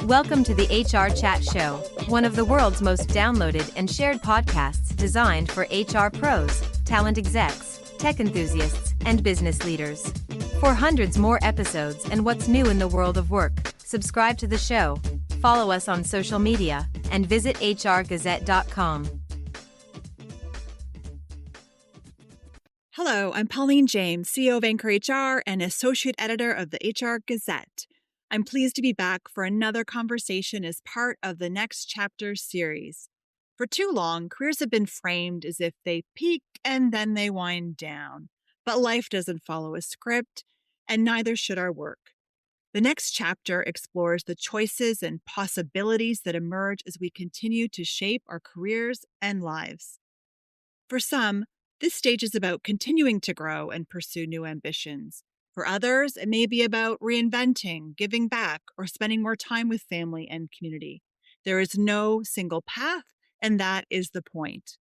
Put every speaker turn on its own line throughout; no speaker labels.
Welcome to the HR Chat Show, one of the world's most downloaded and shared podcasts designed for HR pros, talent execs, tech enthusiasts, and business leaders. For hundreds more episodes and what's new in the world of work, subscribe to the show, follow us on social media, and visit hrgazette.com.
Hello, I'm Pauline James, CEO of Anchor HR and Associate Editor of the HR Gazette. I'm pleased to be back for another conversation as part of the Next Chapter series. For too long, careers have been framed as if they peak and then they wind down. But life doesn't follow a script, and neither should our work. The next chapter explores the choices and possibilities that emerge as we continue to shape our careers and lives. For some, this stage is about continuing to grow and pursue new ambitions. For others, it may be about reinventing, giving back, or spending more time with family and community. There is no single path, and that is the point.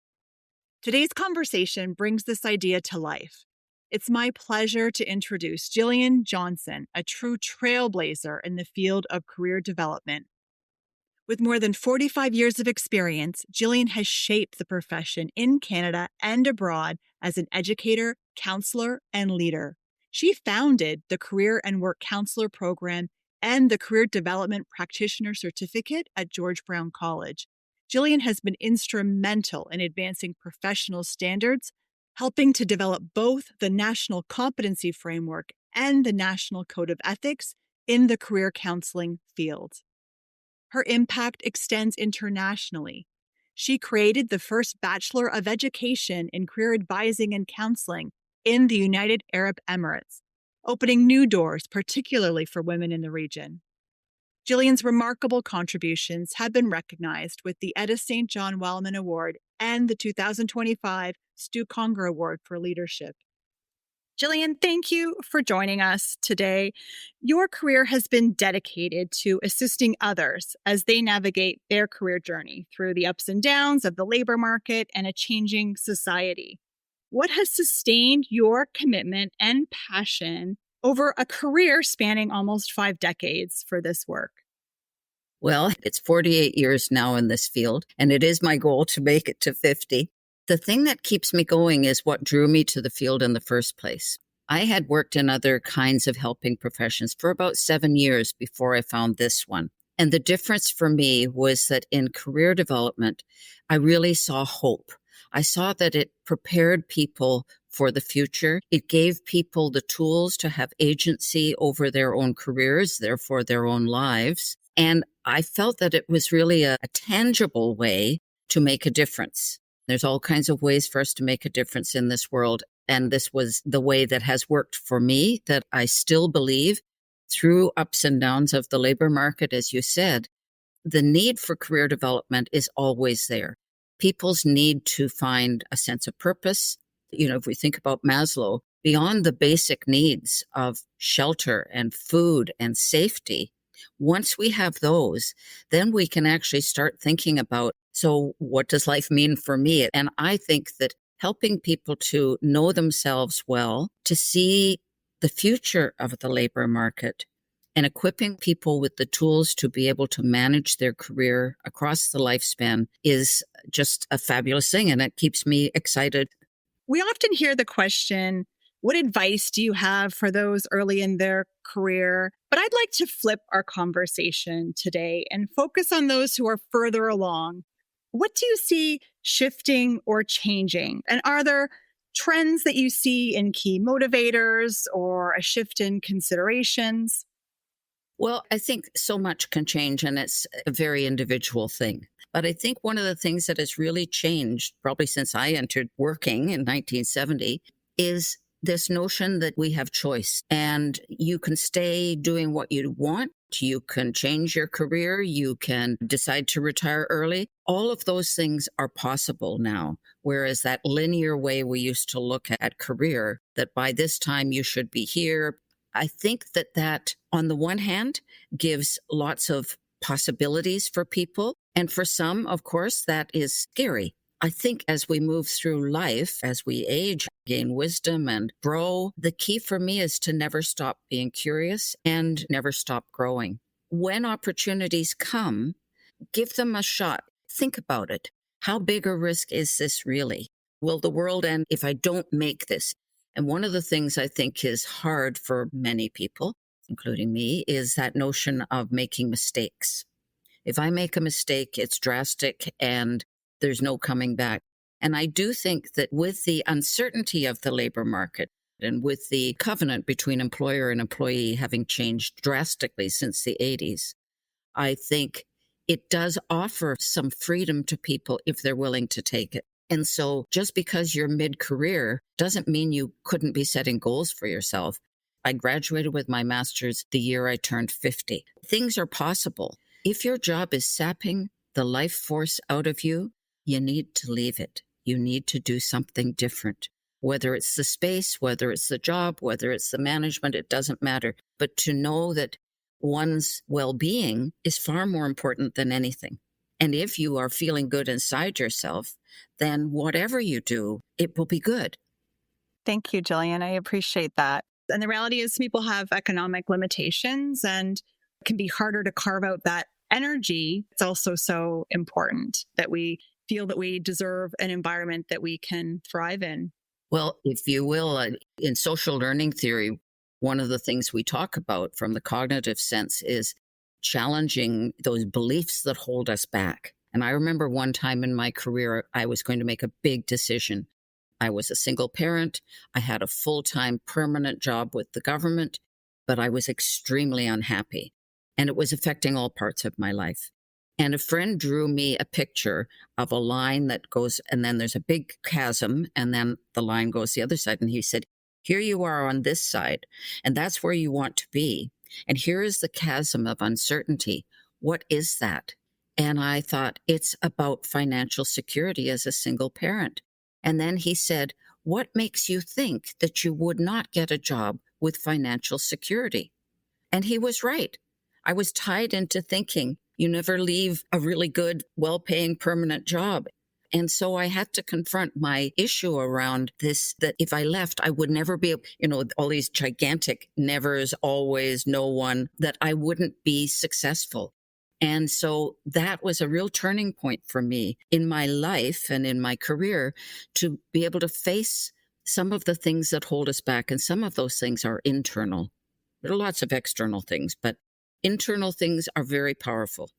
Today's conversation brings this idea to life. It's my pleasure to introduce Gillian Johnston, a true trailblazer in the field of career development. With more than 45 years of experience, Gillian has shaped the profession in Canada and abroad as an educator, counselor, and leader. She founded the Career and Work Counselor Program and the Career Development Practitioner Certificate at George Brown College. Gillian has been instrumental in advancing professional standards, helping to develop both the National Competency Framework and the National Code of Ethics in the career counseling field. Her impact extends internationally. She created the first Bachelor of Education in Career Advising and Counseling in the United Arab Emirates, opening new doors, particularly for women in the region. Gillian's remarkable contributions have been recognized with the Etta St. John Wellman Award and the 2025 Stu Conger Award for Leadership. Gillian, thank you for joining us today. Your career has been dedicated to assisting others as they navigate their career journey through the ups and downs of the labor market and a changing society. What has sustained your commitment and passion over a career spanning almost 5 decades for this work?
Well, it's 48 years now in this field, and it is my goal to make it to 50. The thing that keeps me going is what drew me to the field in the first place. I had worked in other kinds of helping professions for about 7 years before I found this one. And the difference for me was that in career development, I really saw hope. I saw that it prepared people for the future. It gave people the tools to have agency over their own careers, therefore their own lives. And I felt that it was really a tangible way to make a difference. There's all kinds of ways for us to make a difference in this world. And this was the way that has worked for me, that I still believe through ups and downs of the labor market, as you said, the need for career development is always there. People's need to find a sense of purpose. If we think about Maslow, beyond the basic needs of shelter and food and safety, once we have those, then we can actually start thinking about, so what does life mean for me? And I think that helping people to know themselves well, to see the future of the labor market, and equipping people with the tools to be able to manage their career across the lifespan is just a fabulous thing, and it keeps me excited.
We often hear the question, what advice do you have for those early in their career? But I'd like to flip our conversation today and focus on those who are further along. What do you see shifting or changing? And are there trends that you see in key motivators or a shift in considerations?
Well, I think so much can change, and it's a very individual thing. But I think one of the things that has really changed, probably since I entered working in 1970, is this notion that we have choice and you can stay doing what you want. You can change your career. You can decide to retire early. All of those things are possible now. Whereas that linear way we used to look at career, that by this time you should be here. I think that on the one hand gives lots of possibilities for people. And for some, of course, that is scary. I think as we move through life, as we age, gain wisdom and grow, the key for me is to never stop being curious and never stop growing. when opportunities come, give them a shot. Think about it. How big a risk is this really? Will the world end if I don't make this? And one of the things I think is hard for many people, including me, is that notion of making mistakes. If I make a mistake, it's drastic and there's no coming back. And I do think that with the uncertainty of the labor market and with the covenant between employer and employee having changed drastically since the 80s, I think it does offer some freedom to people if they're willing to take it. And so just because you're mid-career doesn't mean you couldn't be setting goals for yourself. I graduated with my master's the year I turned 50. Things are possible. If your job is sapping the life force out of you, you need to leave it. You need to do something different. Whether it's the space, whether it's the job, whether it's the management, it doesn't matter. But to know that one's well-being is far more important than anything. And if you are feeling good inside yourself, then whatever you do, it will be good.
Thank you, Gillian. I appreciate that. And the reality is people have economic limitations and it can be harder to carve out that energy. It's also so important that we feel that we deserve an environment that we can thrive in.
Well, if you will, in social learning theory, one of the things we talk about from the cognitive sense is challenging those beliefs that hold us back. And I remember one time in my career, I was going to make a big decision. I was a single parent. I had a full-time permanent job with the government, but I was extremely unhappy. And it was affecting all parts of my life. And a friend drew me a picture of a line that goes, and then there's a big chasm, and then the line goes the other side. And he said, here you are on this side, and that's where you want to be. And here is the chasm of uncertainty. What is that? And I thought, it's about financial security as a single parent. And then he said, what makes you think that you would not get a job with financial security? And he was right. I was tied into thinking, you never leave a really good, well-paying permanent job. And so I had to confront my issue around this, that if I left, I would never be, all these gigantic nevers, always, no one, that I wouldn't be successful. And so that was a real turning point for me in my life and in my career to be able to face some of the things that hold us back. And some of those things are internal. There are lots of external things, but internal things are very powerful.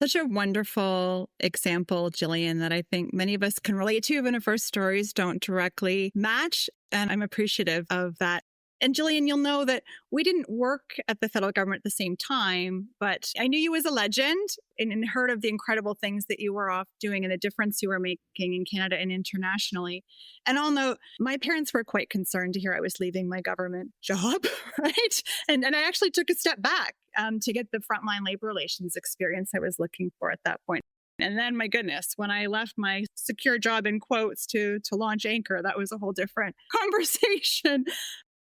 Such a wonderful example, Gillian, that I think many of us can relate to, even if our stories don't directly match. And I'm appreciative of that. And Gillian, you'll know that we didn't work at the federal government at the same time, but I knew you as a legend and heard of the incredible things that you were off doing and the difference you were making in Canada and internationally. And I'll note, my parents were quite concerned to hear I was leaving my government job, right? And I actually took a step back to get the frontline labor relations experience I was looking for at that point. And then, my goodness, when I left my secure job in quotes to launch Anchor, that was a whole different conversation.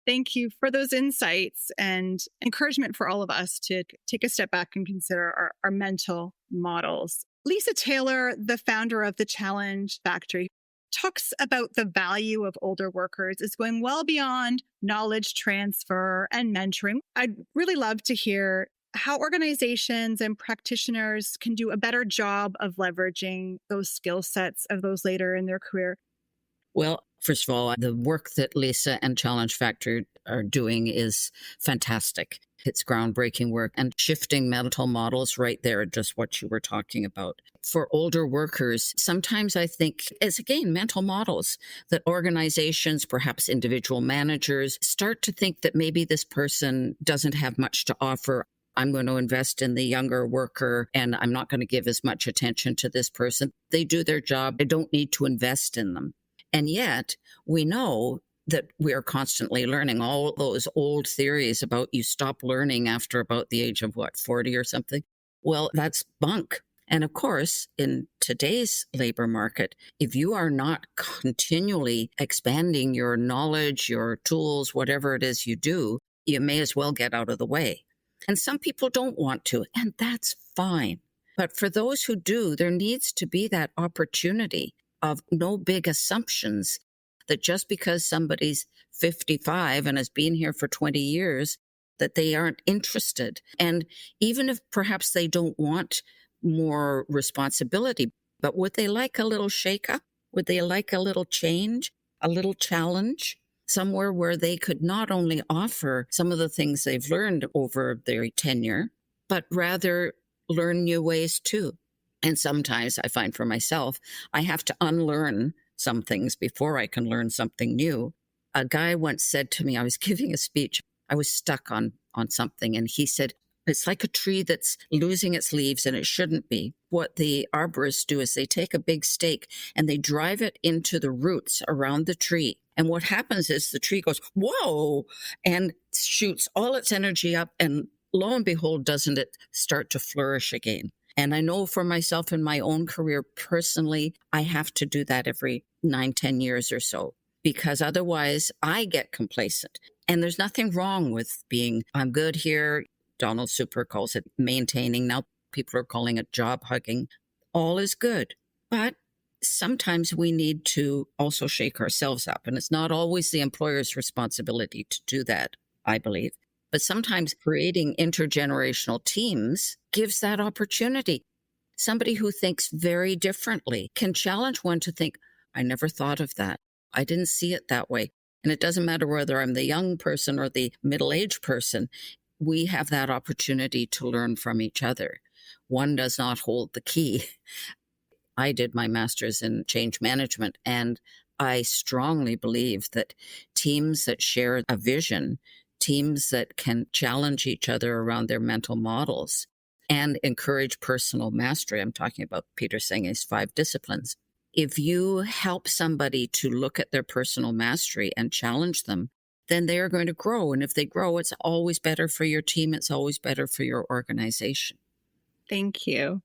Thank you for those insights and encouragement for all of us to take a step back and consider our mental models. Lisa Taylor, the founder of the Challenge Factory, talks about the value of older workers is going well beyond knowledge transfer and mentoring. I'd really love to hear how organizations and practitioners can do a better job of leveraging those skill sets of those later in their career.
Well, first of all, the work that Lisa and Challenge Factory are doing is fantastic. It's groundbreaking work and shifting mental models right there, just what you were talking about. For older workers, sometimes I think, as again, mental models that organizations, perhaps individual managers, start to think that maybe this person doesn't have much to offer. I'm going to invest in the younger worker and I'm not going to give as much attention to this person. They do their job. I don't need to invest in them. And yet we know that we are constantly learning all those old theories about you stop learning after about the age of 40 or something. Well, that's bunk. And of course, in today's labor market, if you are not continually expanding your knowledge, your tools, whatever it is you do, you may as well get out of the way. And some people don't want to, and that's fine. But for those who do, there needs to be that opportunity of no big assumptions that just because somebody's 55 and has been here for 20 years, that they aren't interested. And even if perhaps they don't want more responsibility, but would they like a little shakeup? Would they like a little change, a little challenge? Somewhere where they could not only offer some of the things they've learned over their tenure, but rather learn new ways too. And sometimes I find for myself, I have to unlearn some things before I can learn something new. A guy once said to me, I was giving a speech, I was stuck on something, and he said, it's like a tree that's losing its leaves and it shouldn't be. What the arborists do is they take a big stake and they drive it into the roots around the tree. And what happens is the tree goes, whoa, and shoots all its energy up. And lo and behold, doesn't it start to flourish again? And I know for myself in my own career personally, I have to do that every 9-10 years or so, because otherwise I get complacent. And there's nothing wrong with being, I'm good here. Donald Super calls it maintaining. Now people are calling it job hugging. All is good. But sometimes we need to also shake ourselves up. And it's not always the employer's responsibility to do that, I believe. But sometimes creating intergenerational teams gives that opportunity. Somebody who thinks very differently can challenge one to think, I never thought of that. I didn't see it that way. And it doesn't matter whether I'm the young person or the middle-aged person. We have that opportunity to learn from each other. One does not hold the key. I did my master's in change management, and I strongly believe that teams that share a vision, teams that can challenge each other around their mental models and encourage personal mastery. I'm talking about Peter Senge's 5 disciplines. If you help somebody to look at their personal mastery and challenge them, then they are going to grow. And if they grow, it's always better for your team. It's always better for your organization.
Thank you.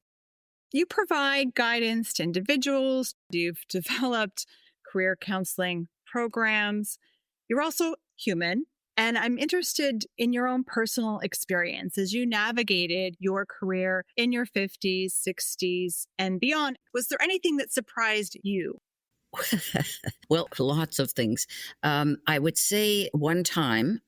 You provide guidance to individuals. You've developed career counseling programs. You're also human. And I'm interested in your own personal experience as you navigated your career in your 50s, 60s, and beyond. Was there anything that surprised you?
Well, lots of things. I would say one time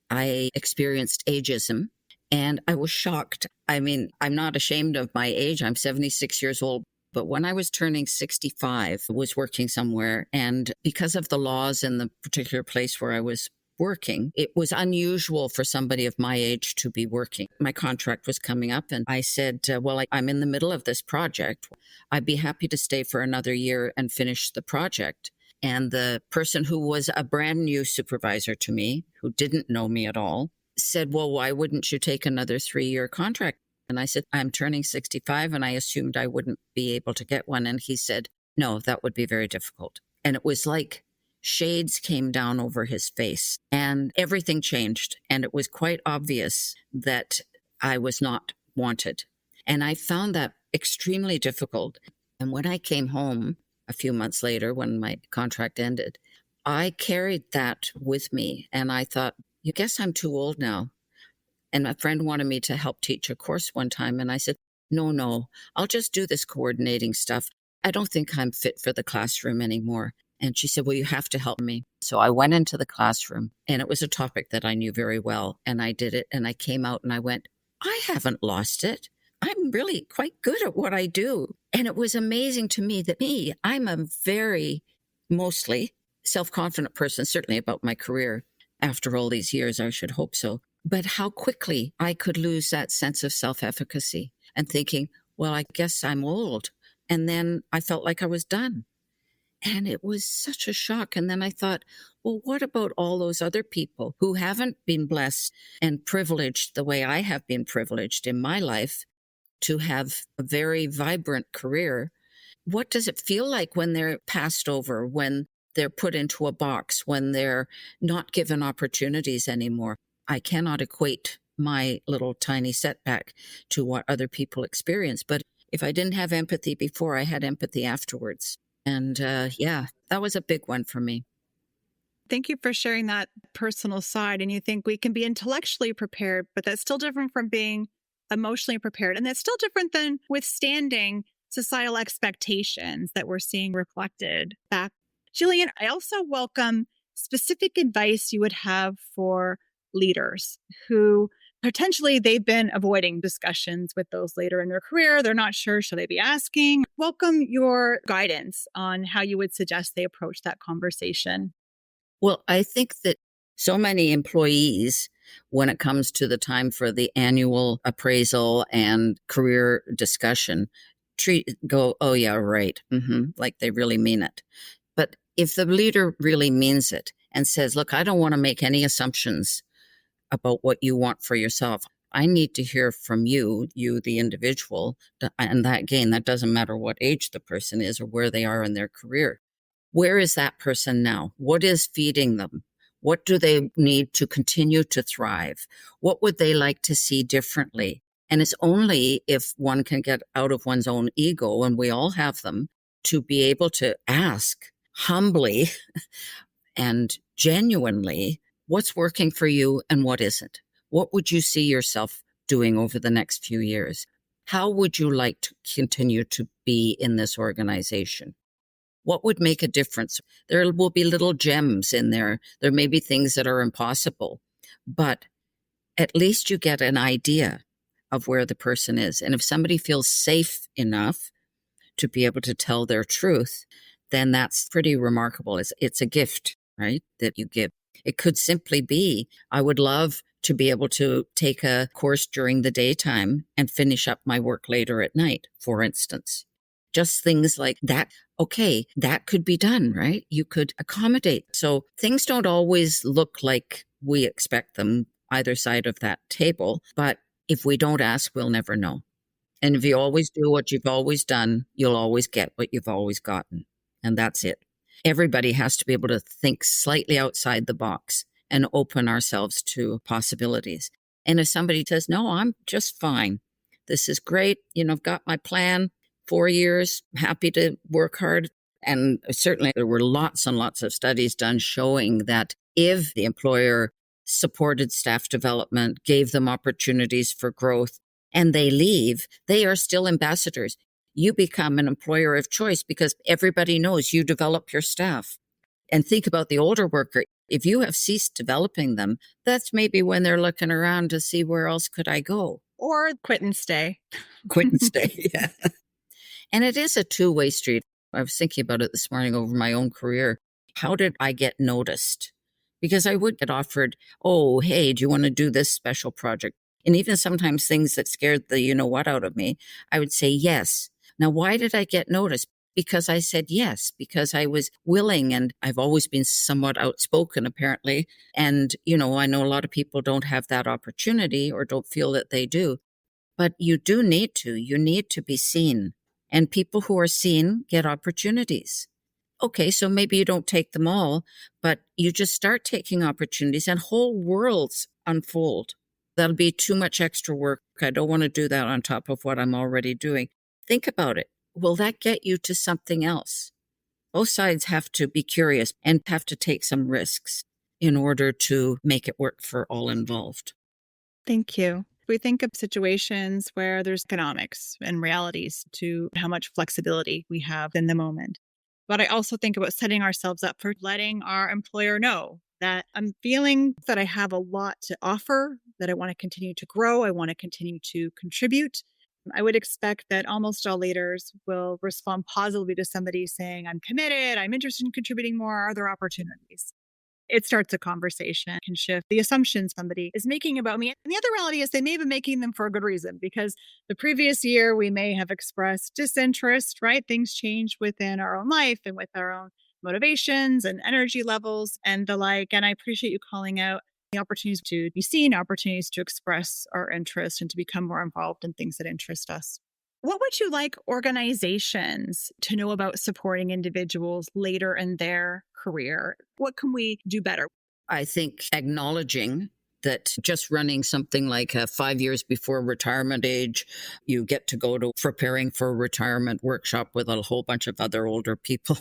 I experienced ageism and I was shocked. I mean, I'm not ashamed of my age. I'm 76 years old. But when I was turning 65, I was working somewhere. And because of the laws in the particular place where I was working, it was unusual for somebody of my age to be working. My contract was coming up and I said, well, I'm in the middle of this project. I'd be happy to stay for another year and finish the project. And the person who was a brand new supervisor to me, who didn't know me at all, said, well, why wouldn't you take another 3-year contract? And I said, I'm turning 65 and I assumed I wouldn't be able to get one. And he said, no, that would be very difficult. And it was like shades came down over his face and everything changed. And it was quite obvious that I was not wanted. And I found that extremely difficult. And when I came home a few months later, when my contract ended, I carried that with me. And I thought, you guess I'm too old now. And my friend wanted me to help teach a course one time. And I said, no, I'll just do this coordinating stuff. I don't think I'm fit for the classroom anymore. And she said, well, you have to help me. So I went into the classroom and it was a topic that I knew very well. And I did it and I came out and I went, I haven't lost it. I'm really quite good at what I do. And it was amazing to me that I'm a very mostly self-confident person, certainly about my career. After all these years, I should hope so. But how quickly I could lose that sense of self-efficacy and thinking, well, I guess I'm old. And then I felt like I was done. And it was such a shock. And then I thought, well, what about all those other people who haven't been blessed and privileged the way I have been privileged in my life to have a very vibrant career? What does it feel like when they're passed over, when they're put into a box, when they're not given opportunities anymore? I cannot equate my little tiny setback to what other people experience. But if I didn't have empathy before, I had empathy afterwards. And that was a big one for me.
Thank you for sharing that personal side. And you think we can be intellectually prepared, but that's still different from being emotionally prepared. And that's still different than withstanding societal expectations that we're seeing reflected back. Gillian, I also welcome specific advice you would have for leaders who potentially they've been avoiding discussions with those later in their career. They're not sure, should they be asking? Welcome your guidance on how you would suggest they approach that conversation.
Well, I think that so many employees, when it comes to the time for the annual appraisal and career discussion, go, oh, yeah, right. Like they really mean it. But if the leader really means it and says, look, I don't want to make any assumptions about what you want for yourself. I need to hear from you, the individual. And that doesn't matter what age the person is or where they are in their career. Where is that person now? What is feeding them? What do they need to continue to thrive? What would they like to see differently? And it's only if one can get out of one's own ego, and we all have them, to be able to ask humbly and genuinely, what's working for you and what isn't? What would you see yourself doing over the next few years? How would you like to continue to be in this organization? What would make a difference? There will be little gems in there. There may be things that are impossible, but at least you get an idea of where the person is. And if somebody feels safe enough to be able to tell their truth, then that's pretty remarkable. It's a gift, right, that you give. It could simply be, I would love to be able to take a course during the daytime and finish up my work later at night, for instance. Just things like that. Okay, that could be done, right? You could accommodate. So things don't always look like we expect them either side of that table. But if we don't ask, we'll never know. And if you always do what you've always done, you'll always get what you've always gotten. And that's it. Everybody has to be able to think slightly outside the box and open ourselves to possibilities. And if somebody says, no, I'm just fine. This is great. I've got my plan, 4 years, happy to work hard. And certainly there were lots and lots of studies done showing that if the employer supported staff development, gave them opportunities for growth, and they leave, they are still ambassadors. You become an employer of choice because everybody knows you develop your staff. And think about the older worker. If you have ceased developing them, that's maybe when they're looking around to see where else could I go.
Or quit and stay.
Quit and stay, yeah. And it is a two-way street. I was thinking about it this morning over my own career. How did I get noticed? Because I would get offered, oh, hey, do you want to do this special project? And even sometimes things that scared the you-know-what out of me, I would say yes. Now, why did I get noticed? Because I said yes, because I was willing, and I've always been somewhat outspoken, apparently. And, I know a lot of people don't have that opportunity or don't feel that they do. But you do need to. You need to be seen. And people who are seen get opportunities. Okay, so maybe you don't take them all, but you just start taking opportunities and whole worlds unfold. That'll be too much extra work. I don't want to do that on top of what I'm already doing. Think about it. Will that get you to something else? Both sides have to be curious and have to take some risks in order to make it work for all involved.
Thank you. We think of situations where there's economics and realities to how much flexibility we have in the moment. But I also think about setting ourselves up for letting our employer know that I'm feeling that I have a lot to offer, that I want to continue to grow, I want to continue to contribute. I would expect that almost all leaders will respond positively to somebody saying, I'm committed, I'm interested in contributing more, are there opportunities? It starts a conversation, can shift the assumptions somebody is making about me. And the other reality is they may have been making them for a good reason, because the previous year we may have expressed disinterest, right? Things change within our own life and with our own motivations and energy levels and the like. And I appreciate you calling out the opportunities to be seen, opportunities to express our interest and to become more involved in things that interest us. What would you like organizations to know about supporting individuals later in their career? What can we do better?
I think acknowledging that just running something like 5 years before retirement age, you get to go to preparing for a retirement workshop with a whole bunch of other older people.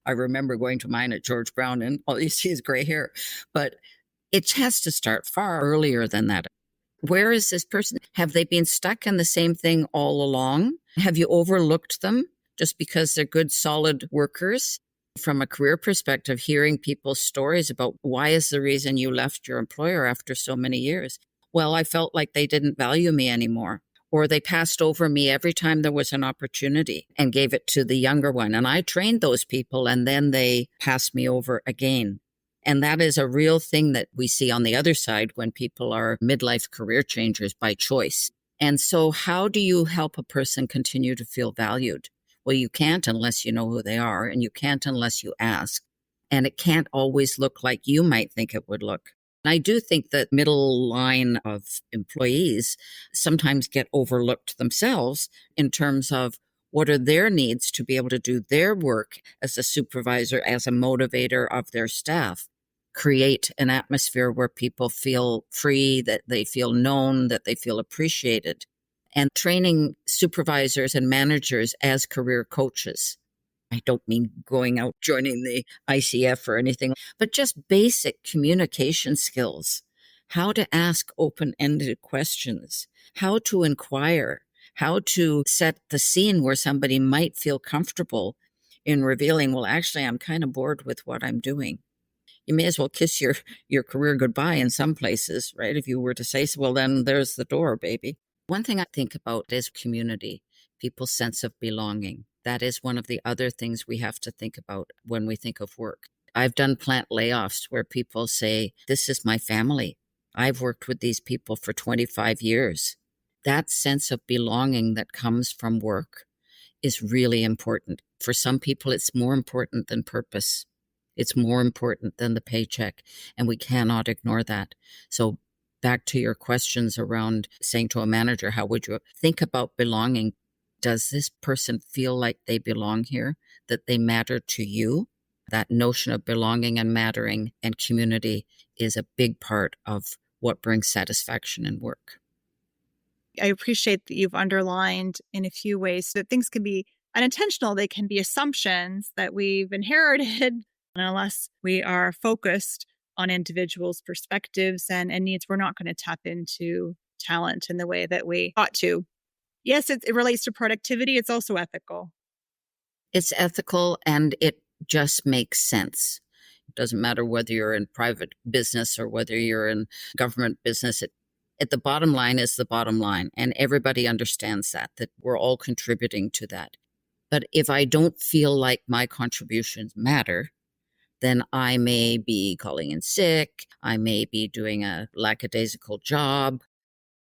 I remember going to mine at George Brown and all you see is gray hair, but it has to start far earlier than that. Where is this person? Have they been stuck in the same thing all along? Have you overlooked them just because they're good, solid workers? From a career perspective, hearing people's stories about why is the reason you left your employer after so many years? Well, I felt like they didn't value me anymore, or they passed over me every time there was an opportunity and gave it to the younger one. And I trained those people and then they passed me over again. And that is a real thing that we see on the other side when people are midlife career changers by choice. And so, how do you help a person continue to feel valued? Well, you can't unless you know who they are, and you can't unless you ask. And it can't always look like you might think it would look. I do think that middle line of employees sometimes get overlooked themselves in terms of what are their needs to be able to do their work as a supervisor, as a motivator of their staff. Create an atmosphere where people feel free, that they feel known, that they feel appreciated, and training supervisors and managers as career coaches. I don't mean going out joining the ICF or anything, but just basic communication skills, how to ask open-ended questions, how to inquire, how to set the scene where somebody might feel comfortable in revealing, well, actually, I'm kind of bored with what I'm doing. You may as well kiss your career goodbye in some places, right? If you were to say so, well, then there's the door, baby. One thing I think about is community, people's sense of belonging. That is one of the other things we have to think about when we think of work. I've done plant layoffs where people say, this is my family. I've worked with these people for 25 years. That sense of belonging that comes from work is really important. For some people, it's more important than purpose. It's more important than the paycheck, and we cannot ignore that. So back to your questions around saying to a manager, how would you think about belonging? Does this person feel like they belong here, that they matter to you? That notion of belonging and mattering and community is a big part of what brings satisfaction in work.
I appreciate that you've underlined in a few ways that things can be unintentional. They can be assumptions that we've inherited. And unless we are focused on individuals' perspectives and needs, we're not going to tap into talent in the way that we ought to. Yes, it relates to productivity. It's also ethical.
It's ethical and it just makes sense. It doesn't matter whether you're in private business or whether you're in government business. At the bottom line is the bottom line. And everybody understands that we're all contributing to that. But if I don't feel like my contributions matter, then I may be calling in sick. I may be doing a lackadaisical job.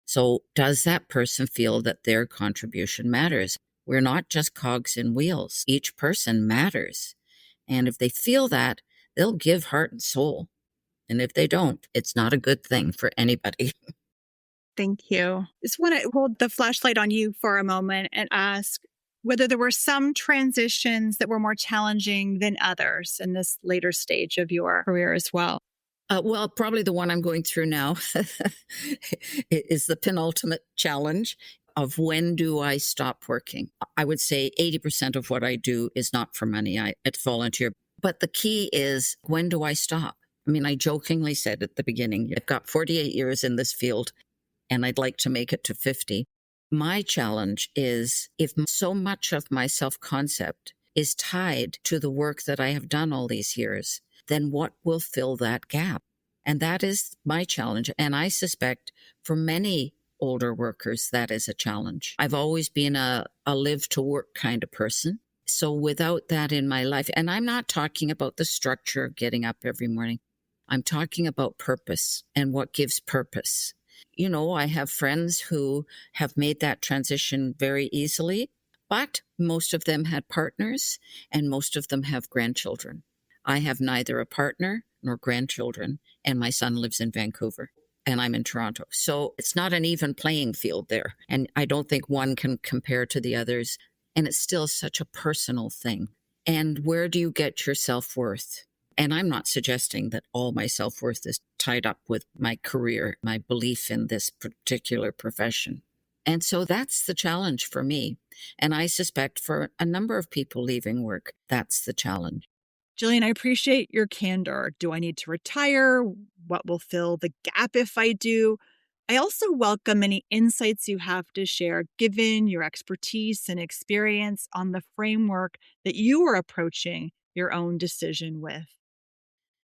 So does that person feel that their contribution matters? We're not just cogs in wheels. Each person matters. And if they feel that, they'll give heart and soul. And if they don't, it's not a good thing for anybody.
Thank you. Just want to hold the flashlight on you for a moment and ask whether there were some transitions that were more challenging than others in this later stage of your career as well.
Well, probably the one I'm going through now is the penultimate challenge of when do I stop working? I would say 80% of what I do is not for money. It's volunteer. But the key is, when do I stop? I mean, I jokingly said at the beginning, I've got 48 years in this field and I'd like to make it to 50. My challenge is, if so much of my self-concept is tied to the work that I have done all these years, then what will fill that gap? And that is my challenge. And I suspect for many older workers, that is a challenge. I've always been a live to work kind of person. So without that in my life, and I'm not talking about the structure of getting up every morning, I'm talking about purpose and what gives purpose. You know, I have friends who have made that transition very easily, but most of them had partners and most of them have grandchildren. I have neither a partner nor grandchildren, and my son lives in Vancouver and I'm in Toronto. So it's not an even playing field there. And I don't think one can compare to the others. And it's still such a personal thing. And where do you get your self-worth? And I'm not suggesting that all my self-worth is tied up with my career, my belief in this particular profession. And so that's the challenge for me. And I suspect for a number of people leaving work, that's the challenge.
Gillian, I appreciate your candor. Do I need to retire? What will fill the gap if I do? I also welcome any insights you have to share, given your expertise and experience on the framework that you are approaching your own decision with?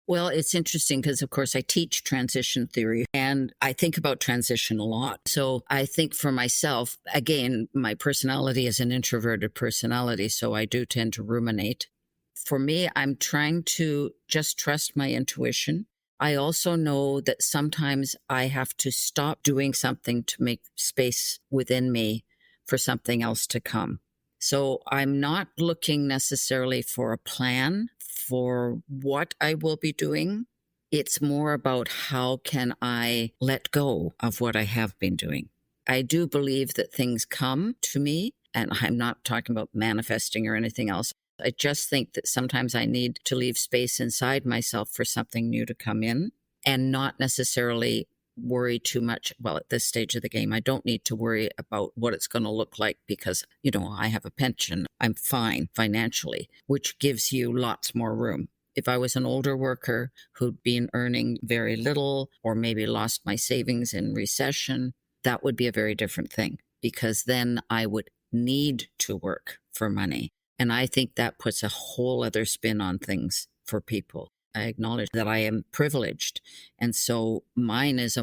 Well, it's interesting because, of course, I teach transition theory and I think about transition a lot. So I think for myself, again, my personality is an introverted personality, so I do tend to ruminate. For me, I'm trying to just trust my intuition. I also know that sometimes I have to stop doing something to make space within me for something else to come. So I'm not looking necessarily for a plan for what I will be doing. It's more about how can I let go of what I have been doing. I do believe that things come to me, and I'm not talking about manifesting or anything else. I just think that sometimes I need to leave space inside myself for something new to come in and not necessarily worry too much. Well, at this stage of the game, I don't need to worry about what it's going to look like because, I have a pension. I'm fine financially, which gives you lots more room. If I was an older worker who'd been earning very little or maybe lost my savings in recession, that would be a very different thing because then I would need to work for money. And I think that puts a whole other spin on things for people. I acknowledge that I am privileged. And so mine is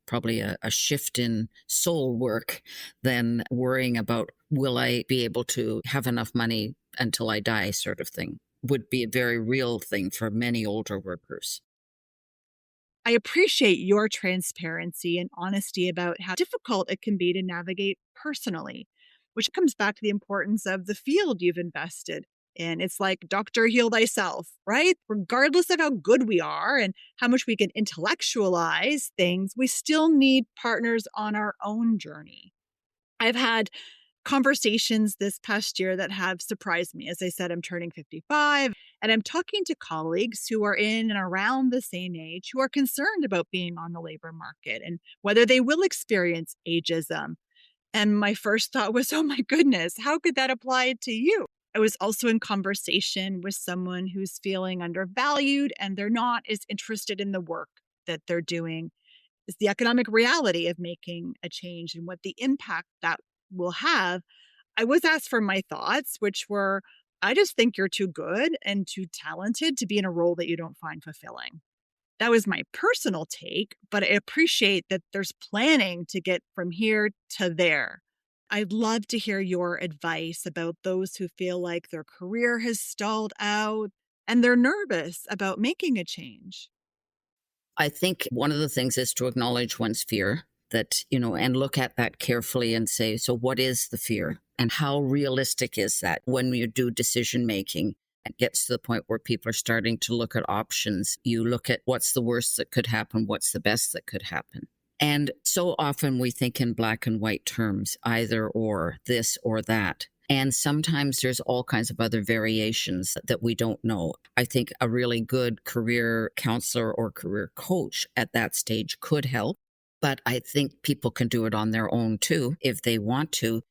probably a shift in soul work than worrying about, will I be able to have enough money until I die sort of thing. Would be a very real thing for many older workers.
I appreciate your transparency and honesty about how difficult it can be to navigate personally, which comes back to the importance of the field you've invested in. It's like doctor heal thyself, right? Regardless of how good we are and how much we can intellectualize things, we still need partners on our own journey. I've had conversations this past year that have surprised me. As I said, I'm turning 55 and I'm talking to colleagues who are in and around the same age who are concerned about being on the labor market and whether they will experience ageism. And my first thought was, oh my goodness, how could that apply to you? I was also in conversation with someone who's feeling undervalued and they're not as interested in the work that they're doing. It's the economic reality of making a change and what the impact that will have. I was asked for my thoughts, which were, I just think you're too good and too talented to be in a role that you don't find fulfilling. That was my personal take, but I appreciate that there's planning to get from here to there. I'd love to hear your advice about those who feel like their career has stalled out and they're nervous about making a change.
I think one of the things is to acknowledge one's fear and look at that carefully and say, so what is the fear and how realistic is that when you do decision making? It gets to the point where people are starting to look at options. You look at what's the worst that could happen, what's the best that could happen. And so often we think in black and white terms, either or, this or that. And sometimes there's all kinds of other variations that we don't know. I think a really good career counselor or career coach at that stage could help. But I think people can do it on their own too, if they want to.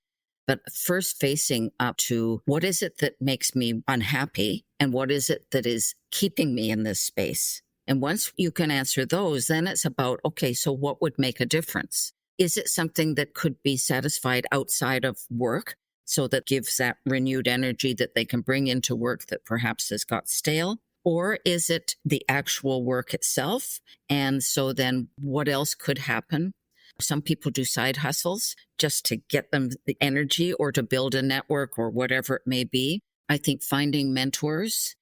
But first facing up to what is it that makes me unhappy and what is it that is keeping me in this space? And once you can answer those, then it's about, okay, so what would make a difference? Is it something that could be satisfied outside of work so that gives that renewed energy that they can bring into work that perhaps has got stale? Or is it the actual work itself? And so then what else could happen? Some people do side hustles just to get them the energy or to build a network or whatever it may be. I think finding mentors.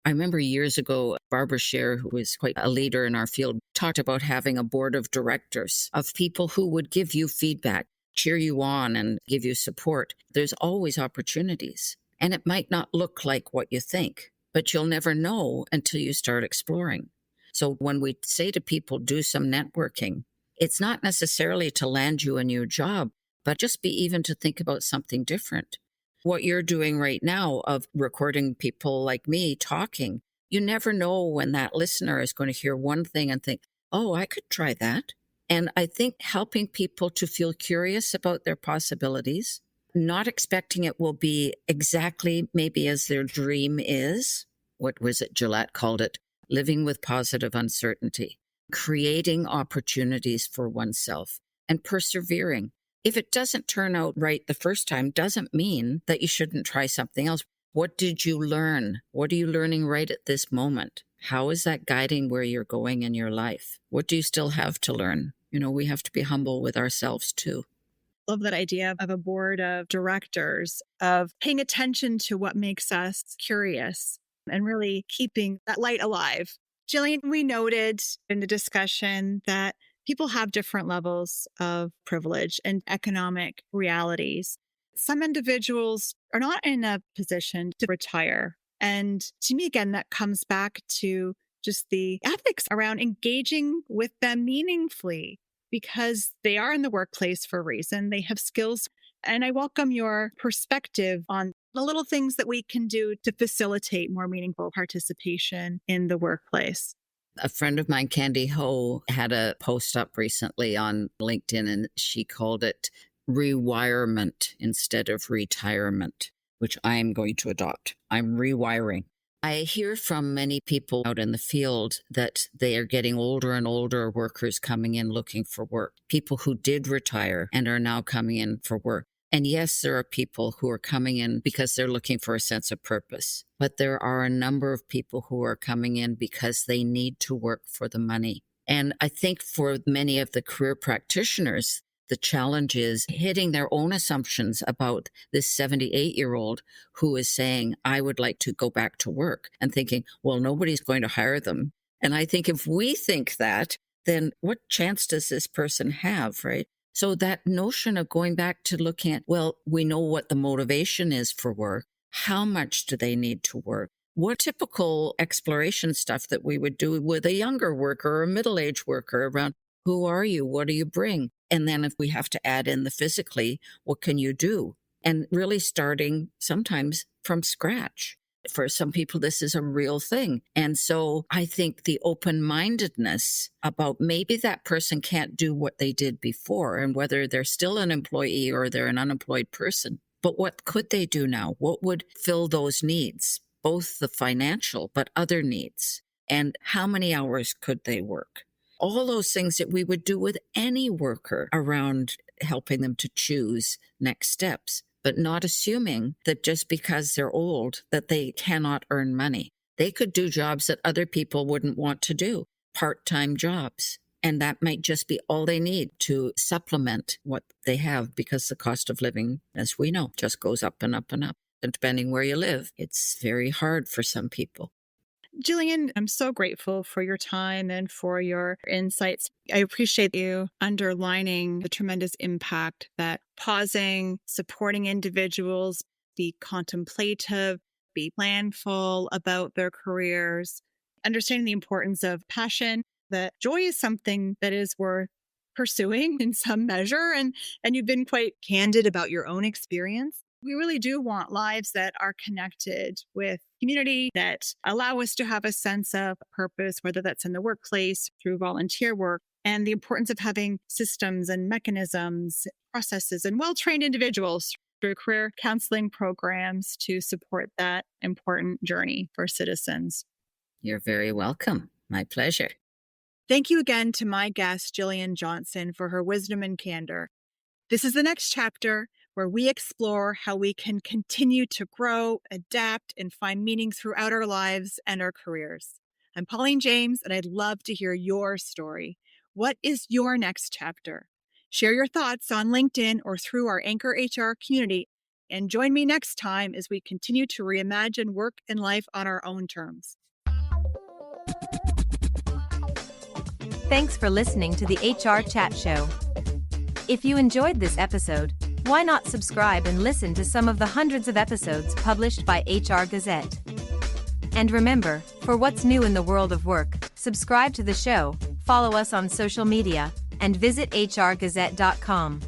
I remember years ago, Barbara Scher, who was quite a leader in our field, talked about having a board of directors of people who would give you feedback, cheer you on and give you support. There's always opportunities. And it might not look like what you think, but you'll never know until you start exploring. So when we say to people, do some networking, it's not necessarily to land you a new job, but just be even to think about something different. What you're doing right now of recording people like me talking, you never know when that listener is going to hear one thing and think, oh, I could try that. And I think helping people to feel curious about their possibilities, not expecting it will be exactly maybe as their dream is. What was it Gillette called it? Living with positive uncertainty. Creating opportunities for oneself and persevering. If it doesn't turn out right the first time, doesn't mean that you shouldn't try something else. What did you learn? What are you learning right at this moment? How is that guiding where you're going in your life? What do you still have to learn? We have to be humble with ourselves too.
Love that idea of a board of directors, of paying attention to what makes us curious and really keeping that light alive. Gillian, we noted in the discussion that people have different levels of privilege and economic realities. Some individuals are not in a position to retire. And to me, again, that comes back to just the ethics around engaging with them meaningfully, because they are in the workplace for a reason. They have skills. And I welcome your perspective on the little things that we can do to facilitate more meaningful participation in the workplace.
A friend of mine, Candy Ho, had a post up recently on LinkedIn, and she called it rewirement instead of retirement, which I am going to adopt. I'm rewiring. I hear from many people out in the field that they are getting older and older workers coming in looking for work. People who did retire and are now coming in for work. And yes, there are people who are coming in because they're looking for a sense of purpose. But there are a number of people who are coming in because they need to work for the money. And I think for many of the career practitioners, the challenge is hitting their own assumptions about this 78-year-old who is saying, I would like to go back to work, and thinking, well, nobody's going to hire them. And I think if we think that, then what chance does this person have, right? So that notion of going back to looking at, well, we know what the motivation is for work. How much do they need to work? What typical exploration stuff that we would do with a younger worker or a middle-aged worker around, who are you? What do you bring? And then if we have to add in the physically, what can you do? And really starting sometimes from scratch. For some people, this is a real thing. And so I think the open-mindedness about maybe that person can't do what they did before, and whether they're still an employee or they're an unemployed person, but what could they do now? What would fill those needs, both the financial, but other needs? And how many hours could they work? All those things that we would do with any worker around helping them to choose next steps, but not assuming that just because they're old that they cannot earn money. They could do jobs that other people wouldn't want to do, part-time jobs. And that might just be all they need to supplement what they have, because the cost of living, as we know, just goes up and up and up. And depending where you live, it's very hard for some people.
Gillian, I'm so grateful for your time and for your insights. I appreciate you underlining the tremendous impact that pausing, supporting individuals, be contemplative, be planful about their careers, understanding the importance of passion, that joy is something that is worth pursuing in some measure. And you've been quite candid about your own experience. We really do want lives that are connected with community, that allow us to have a sense of purpose, whether that's in the workplace, through volunteer work, and the importance of having systems and mechanisms, processes, and well-trained individuals through career counseling programs to support that important journey for citizens.
You're very welcome. My pleasure.
Thank you again to my guest, Gillian Johnston, for her wisdom and candor. This is the next chapter, where we explore how we can continue to grow, adapt, and find meaning throughout our lives and our careers. I'm Pauline James, and I'd love to hear your story. What is your next chapter? Share your thoughts on LinkedIn or through our Anchor HR community, and join me next time as we continue to reimagine work and life on our own terms.
Thanks for listening to the HR Chat Show. If you enjoyed this episode, why not subscribe and listen to some of the hundreds of episodes published by HR Gazette? And remember, for what's new in the world of work, subscribe to the show, follow us on social media, and visit hrgazette.com.